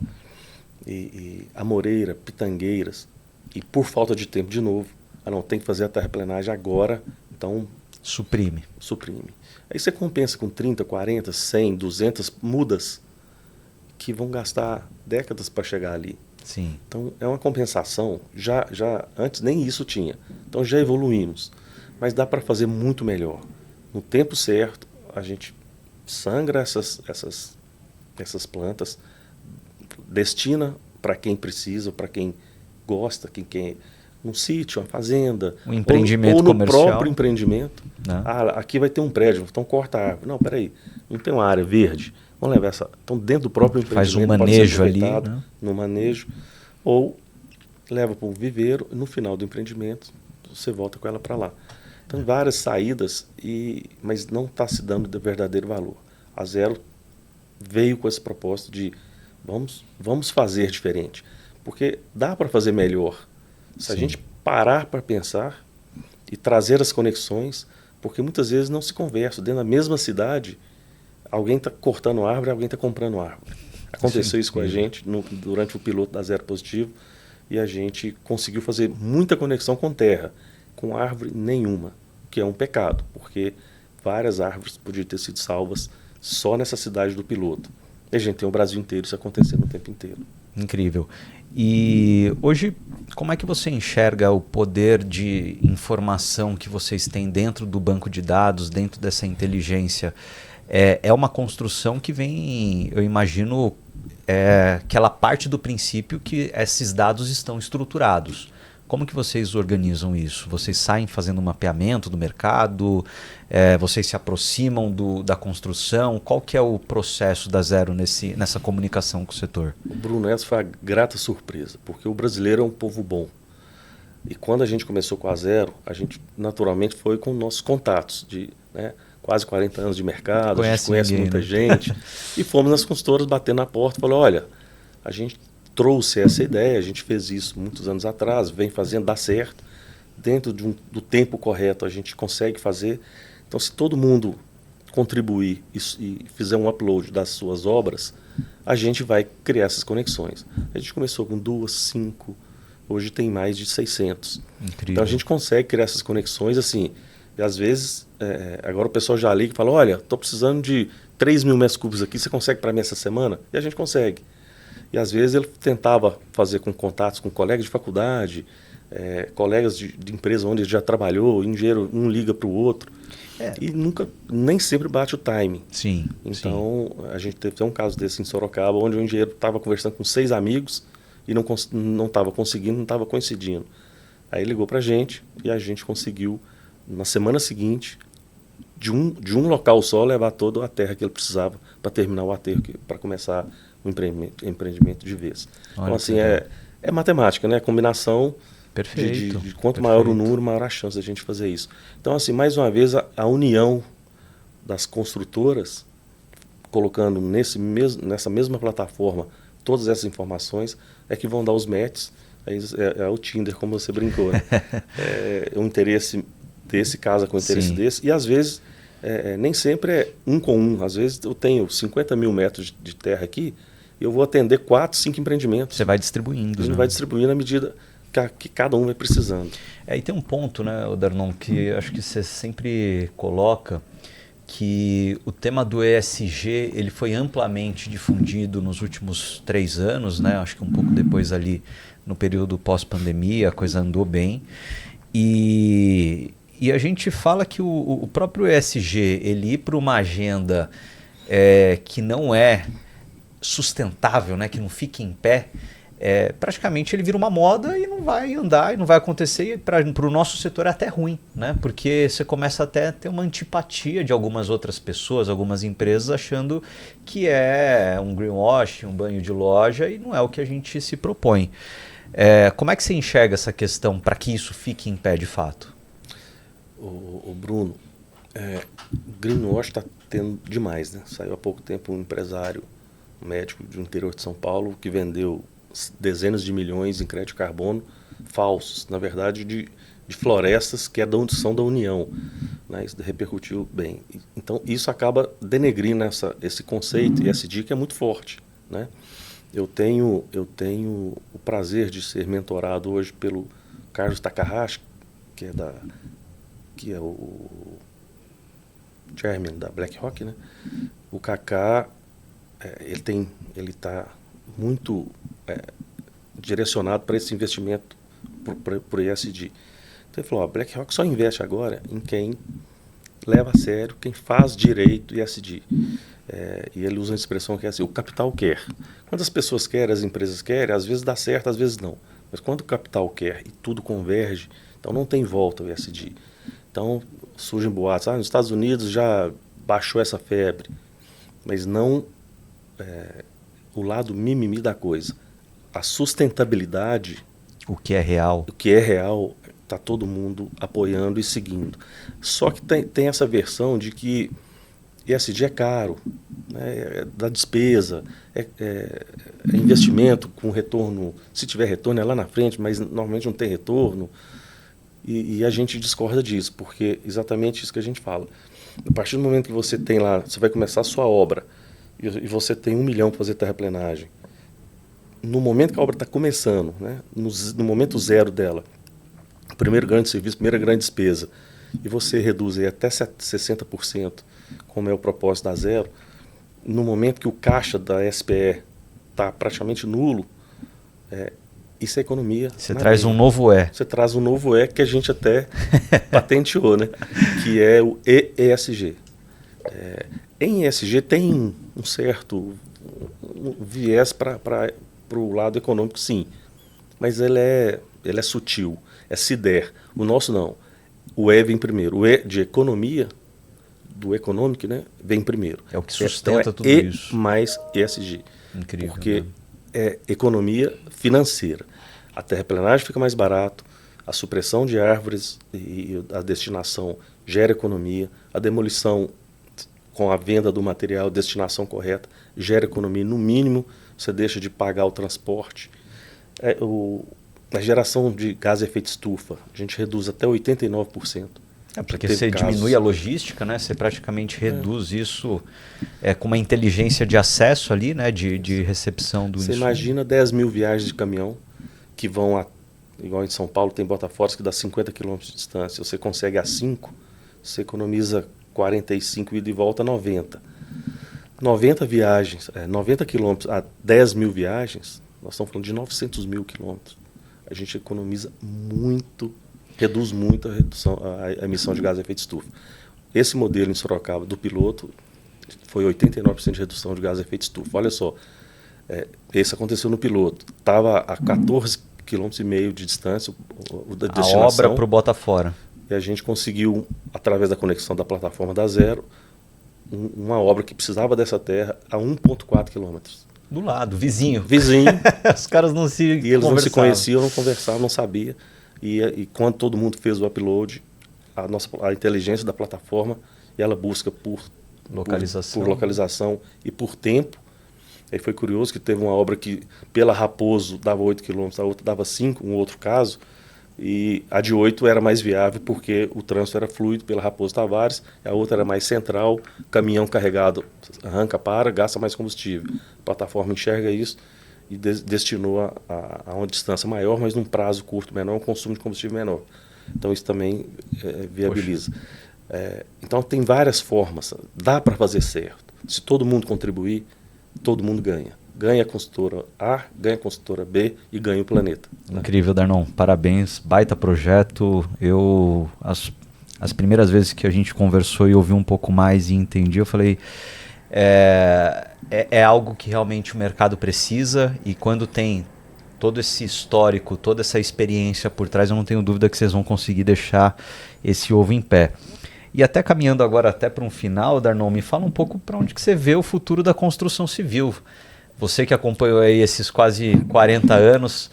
e amoreira, pitangueiras, e por falta de tempo de novo, não, tem que fazer a terraplenagem agora, então Suprime. suprime. Aí você compensa com 30, 40, 100, 200 mudas que vão gastar décadas para chegar ali. Sim. Então é uma compensação, já antes nem isso tinha, então já evoluímos, mas dá para fazer muito melhor. No tempo certo, a gente sangra essas plantas, destina para quem precisa, para quem gosta, quem quer um sítio, uma fazenda, Um empreendimento ou no comercial, próprio empreendimento. né? Aqui vai ter um prédio, então corta a árvore. Não, peraí, não tem uma área verde? Vamos levar essa. Então, dentro do próprio empreendimento, Faz um pode ser manejo ali, aproveitado né? no manejo, ou leva para um viveiro e no final do empreendimento você volta com ela para lá. Então, várias saídas, mas não está se dando de verdadeiro valor. A Zero veio com esse propósito de vamos fazer diferente, porque dá para fazer melhor. Se a gente parar para pensar e trazer as conexões, porque muitas vezes não se conversa. Dentro da mesma cidade, alguém está cortando árvore, alguém está comprando árvore. Aconteceu isso com a gente durante o piloto da Zero Positivo, e a gente conseguiu fazer muita conexão com terra, com árvore nenhuma, que é um pecado, porque várias árvores podiam ter sido salvas só nessa cidade do piloto. E a gente tem o Brasil inteiro isso acontecendo o tempo inteiro. Incrível. E hoje, como é que você enxerga o poder de informação que vocês têm dentro do banco de dados, dentro dessa inteligência? É uma construção que vem, eu imagino, que ela parte do princípio que esses dados estão estruturados. Como que vocês organizam isso? Vocês saem fazendo um mapeamento do mercado? Vocês se aproximam da construção? Qual que é o processo da Zero nessa comunicação com o setor? Bruno, essa foi a grata surpresa, porque o brasileiro é um povo bom. E quando a gente começou com a Zero, a gente naturalmente foi com nossos contatos de quase 40 anos de mercado, a gente conhece muita gente. E fomos nas consultoras batendo na porta e falou, olha, a gente trouxe essa ideia, a gente fez isso muitos anos atrás, vem fazendo, dá certo. Dentro do tempo correto a gente consegue fazer. Então, se todo mundo contribuir e fizer um upload das suas obras, a gente vai criar essas conexões. A gente começou com 2, 5, hoje tem mais de 600. Incrível. Então, a gente consegue criar essas conexões assim. E às vezes, agora o pessoal já liga e fala, olha, estou precisando de 3 mil metros cúbicos aqui, você consegue para mim essa semana? E a gente consegue. E às vezes ele tentava fazer com contatos com colegas de faculdade, colegas de empresa onde ele já trabalhou, o engenheiro um liga para o outro, e nem sempre bate o timing. Sim. Então, a gente teve um caso desse em Sorocaba, onde o engenheiro estava conversando com 6 amigos e não estava conseguindo, não estava coincidindo. Aí ligou para a gente e a gente conseguiu, na semana seguinte, de um local só, levar toda a terra que ele precisava para terminar o aterro, para começar o empreendimento de vez. Olha, então, assim, é matemática, né? Combinação de quanto maior o número, maior a chance da gente fazer isso. Então, assim, mais uma vez, a união das construtoras, colocando nessa mesma plataforma todas essas informações, é que vão dar os matches. É o Tinder, como você brincou, né? O interesse desse casa com o interesse desse. E, às vezes, nem sempre é um com um. Às vezes, eu tenho 50 mil metros de terra aqui, eu vou atender 4, 5 empreendimentos. Você vai distribuindo. A gente vai distribuindo à medida que cada um vai precisando. E tem um ponto, né, Darnon, que acho que você sempre coloca, que o tema do ESG ele foi amplamente difundido nos últimos 3 anos, né? Acho que um pouco depois ali no período pós-pandemia a coisa andou bem. E a gente fala que o próprio ESG ele ir para uma agenda que não é sustentável, né, que não fica em pé, praticamente ele vira uma moda e não vai andar e não vai acontecer. E para o nosso setor é até ruim, né, porque você começa até a ter uma antipatia de algumas outras pessoas, algumas empresas achando que é um greenwash, um banho de loja, e não é o que a gente se propõe. Como é que você enxerga essa questão para que isso fique em pé de fato? O Bruno, greenwash está tendo demais, né? Saiu há pouco tempo um empresário, um médico do interior de São Paulo, que vendeu dezenas de milhões em crédito de carbono falsos, na verdade de florestas que são da União, né? Isso repercutiu bem. Então isso acaba denegrindo esse conceito, e essa dica é muito forte, né? Eu tenho o prazer de ser mentorado hoje pelo Carlos Takahashi, que é o chairman da BlackRock, né? O Kaká, ele está muito direcionado para esse investimento por ESG. Então ele falou, a BlackRock só investe agora em quem leva a sério, quem faz direito ESG. E ele usa uma expressão que é assim, o capital quer. Quando as pessoas querem, as empresas querem, às vezes dá certo, às vezes não. Mas quando o capital quer e tudo converge, então não tem volta o ESG. Então surgem boatos, nos Estados Unidos já baixou essa febre, mas não o lado mimimi da coisa. A sustentabilidade, o que é real, está todo mundo apoiando e seguindo. Só que tem essa versão de que ESG é caro, né, da despesa, é investimento com retorno, se tiver retorno é lá na frente, mas normalmente não tem retorno. E a gente discorda disso, porque é exatamente isso que a gente fala. A partir do momento que você tem lá, você vai começar a sua obra, e você tem 1 milhão para fazer terraplenagem, no momento que a obra está começando, né, no momento zero dela, o primeiro grande serviço, primeira grande despesa, e você reduz aí até 60%, como é o propósito da Zero, no momento que o caixa da SPE está praticamente nulo, isso é economia. Você traz um novo E. Você traz um novo E que a gente até patenteou, né? Que é o ESG. Em ESG tem um certo viés para o lado econômico, sim. Mas ele é sutil, é CIDER. O nosso não. O E vem primeiro. O E de economia, do econômico, né, vem primeiro. É o que sustenta tudo isso. Mais ESG. Incrível. Porque né? é economia financeira. A terraplenagem fica mais barato, a supressão de árvores e a destinação gera economia, a demolição com a venda do material, destinação correta, gera economia. No mínimo, você deixa de pagar o transporte. A geração de gás de efeito estufa, a gente reduz até 89%. Porque você diminui a logística, né? Você praticamente reduz isso com uma inteligência de acesso ali, né? De recepção do insumo. Você imagina 10 mil viagens de caminhão que vão, igual em São Paulo tem Botafogo que dá 50 km de distância. Você consegue a 5, você economiza 45 ida e volta, 90. 90 viagens, 90 quilômetros a 10 mil viagens, nós estamos falando de 900 mil quilômetros. A gente economiza muito, reduz muito a emissão de gás de efeito estufa. Esse modelo em Sorocaba do piloto foi 89% de redução de gás de efeito estufa. Olha só, esse aconteceu no piloto. Estava a 14,5 km de distância da destinação. A obra para o Botafora. E a gente conseguiu, através da conexão da plataforma da Zero, uma obra que precisava dessa terra a 1,4 quilômetros. Do lado, vizinho. Os caras não se E eles não se conheciam, não conversavam, não sabiam. E quando todo mundo fez o upload, a inteligência da plataforma, e ela busca por localização e por tempo. Aí foi curioso que teve uma obra que pela Raposo dava 8 km, a outra dava 5, um outro caso, e a de 8 era mais viável porque o trânsito era fluido pela Raposo Tavares, a outra era mais central, caminhão carregado arranca, gasta mais combustível. A plataforma enxerga isso e destinou a uma distância maior, mas num prazo curto menor, um consumo de combustível menor. Então isso também viabiliza. Então tem várias formas, dá para fazer certo. Se todo mundo contribuir, todo mundo ganha. Ganha a consultora A, ganha a consultora B e ganha o planeta. Incrível, Darnon. Parabéns. Baita projeto. As primeiras vezes que a gente conversou e ouvi um pouco mais e entendi, eu falei, é algo que realmente o mercado precisa, e quando tem todo esse histórico, toda essa experiência por trás, eu não tenho dúvida que vocês vão conseguir deixar esse ovo em pé. E até caminhando agora até para um final, Darnon, me fala um pouco para onde que você vê o futuro da construção civil. Você que acompanhou aí esses quase 40 anos,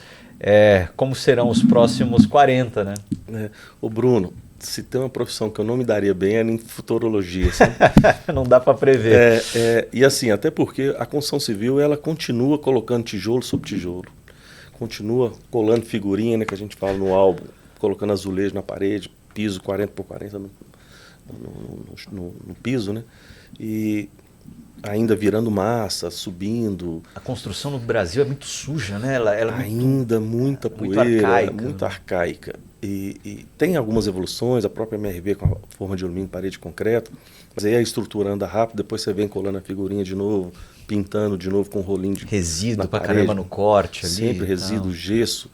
como serão os próximos 40, né? O Bruno, se tem uma profissão que eu não me daria bem é em futurologia. Sabe? Não dá para prever. E assim, até porque a construção civil ela continua colocando tijolo sobre tijolo, continua colando figurinha, né, que a gente fala no álbum, colocando azulejo na parede, piso 40 por 40 no piso, né? E ainda virando massa, subindo. A construção no Brasil é muito suja, né? Ela é ainda muita muito poeira, arcaica, muito né? arcaica. E tem algumas evoluções, a própria MRV com a forma de alumínio, parede de concreto, mas aí a estrutura anda rápido, depois você vem colando a figurinha de novo, pintando de novo com um rolinho de resíduo pra parede, caramba no corte ali. sempre resíduo, gesso,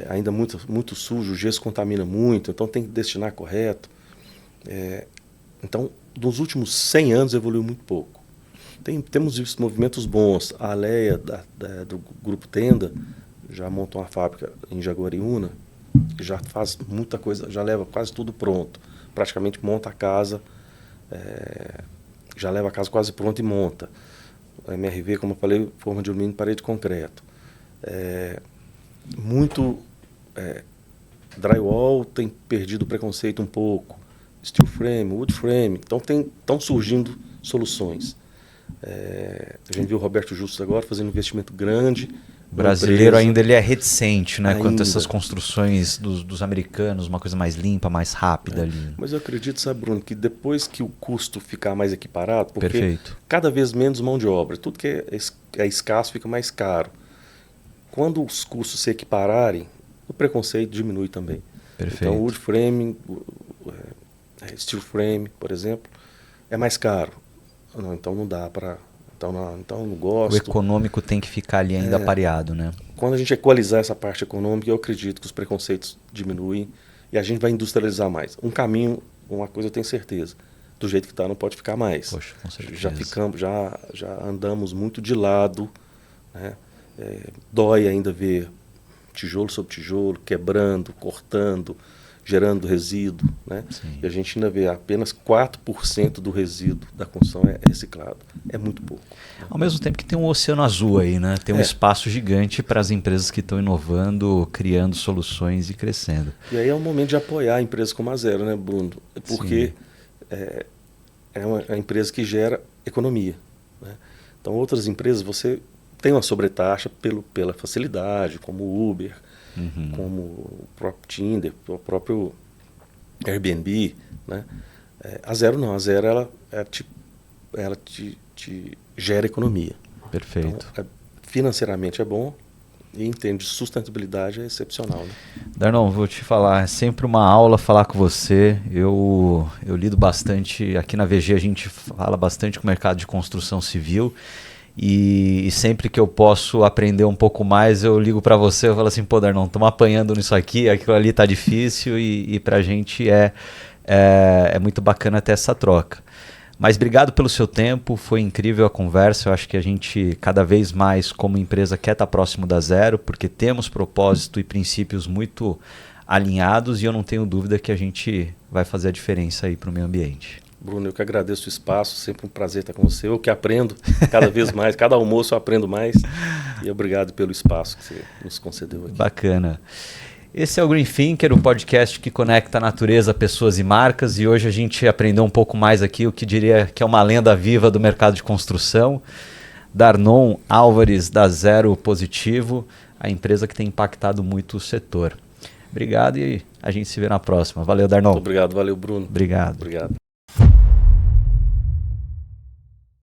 ainda muito sujo, o gesso contamina muito, então tem que destinar correto. Então, nos últimos 100 anos evoluiu muito pouco. Temos visto movimentos bons. A Aleia, do Grupo Tenda, já montou uma fábrica em Jaguariúna, que já faz muita coisa, já leva quase tudo pronto. Praticamente monta a casa, já leva a casa quase pronta e monta. A MRV, como eu falei, forma de alumínio, parede de concreto. Drywall tem perdido o preconceito um pouco. Steel frame, wood frame. Então estão surgindo soluções. A gente viu o Roberto Justus agora fazendo um investimento grande. O brasileiro ainda ele é reticente, né? Quanto a essas construções dos americanos, uma coisa mais limpa, mais rápida ali. Mas eu acredito, sabe, Bruno, que depois que o custo ficar mais equiparado, porque Perfeito. cada vez menos mão de obra, tudo que é escasso fica mais caro. Quando os custos se equipararem, o preconceito diminui também. Perfeito. Então, wood frame, steel frame, por exemplo, é mais caro. Não, então não dá para... Então não gosto. O econômico tem que ficar ali ainda pareado, né? Quando a gente equalizar essa parte econômica, eu acredito que os preconceitos diminuem e a gente vai industrializar mais. Um caminho, uma coisa eu tenho certeza, do jeito que está não pode ficar mais. Poxa, com certeza. Já andamos muito de lado, né? Dói ainda ver tijolo sobre tijolo, quebrando, cortando, gerando resíduo, né? E a gente ainda vê apenas 4% do resíduo da construção é reciclado. É muito pouco. Ao mesmo tempo que tem um oceano azul aí, né? Tem um espaço gigante para as empresas que estão inovando, criando soluções e crescendo. E aí é o momento de apoiar empresas como a Zero, né, Bruno? Porque é uma empresa que gera economia, né? Então, outras empresas, você tem uma sobretaxa pela facilidade, como o Uber, como o próprio Tinder, o próprio Airbnb, né? A Zero não, a Zero ela te gera economia. Perfeito. Então, financeiramente é bom e em termos de sustentabilidade é excepcional, né? Darnon, vou te falar, é sempre uma aula falar com você. Eu lido bastante, aqui na VG a gente fala bastante com o mercado de construção civil. E sempre que eu posso aprender um pouco mais, eu ligo para você, eu falo assim, pô, Darnon, estamos apanhando nisso aqui, aquilo ali tá difícil e para a gente é muito bacana ter essa troca. Mas obrigado pelo seu tempo, foi incrível a conversa, eu acho que a gente cada vez mais como empresa quer estar próximo da Zero, porque temos propósito e princípios muito alinhados e eu não tenho dúvida que a gente vai fazer a diferença aí para o meio ambiente. Bruno, eu que agradeço o espaço, sempre um prazer estar com você. Eu que aprendo cada vez mais, cada almoço eu aprendo mais. E obrigado pelo espaço que você nos concedeu aqui. Bacana. Esse é o Green Thinker, o podcast que conecta a natureza, pessoas e marcas. E hoje a gente aprendeu um pouco mais aqui o que diria que é uma lenda viva do mercado de construção. Darnon Álvares, da Zero Positivo, a empresa que tem impactado muito o setor. Obrigado e a gente se vê na próxima. Valeu, Darnon. Muito obrigado, valeu, Bruno. Obrigado. Obrigado.